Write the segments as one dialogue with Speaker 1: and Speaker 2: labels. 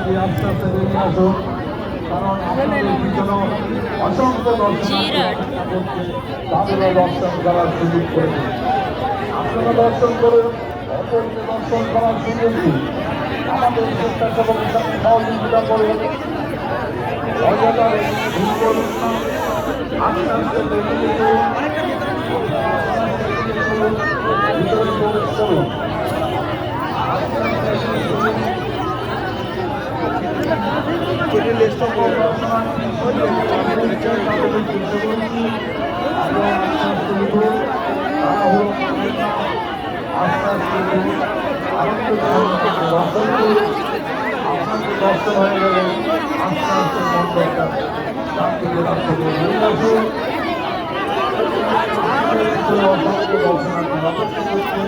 Speaker 1: দিয়ে আস্তে আস্তে বেরিয়ে আসুন, কারণ আপনাদের পিছনে অসংখ্য তাদেরও দর্শন করার সুযোগ করে দিন। আপনারা দর্শন করুন, অপরকে দর্শন করার সুযোগ দিন। আমাদের স্বেচ্ছাসেবকের সাথে সহযোগিতা করে অজাদারে ভুল করুন না। আস্তে আস্তে বেরিয়ে চলুন, ভিতরে প্রবেশ করুন। দর্শন হয়ে গেলে আস্তে আস্তে মন্ডপটা শান্তিকে দর্শনে নিয়ে আসুন। অসংখ্য দর্শনার্থী অপেক্ষা করছে,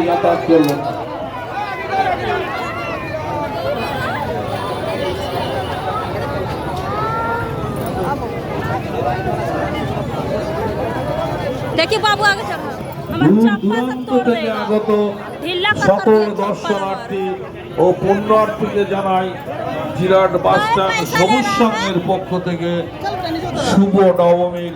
Speaker 1: যাতায়াত করবেন।
Speaker 2: দেখি বাবু আগে
Speaker 1: দূরান্ত থেকে আগত সকল দর্শনার্থী ও পুণ্যার্থীকে জানাই জিরাট বাসস্ট্যান্ড সবুজ সংঘের পক্ষ থেকে শুভ নবমীর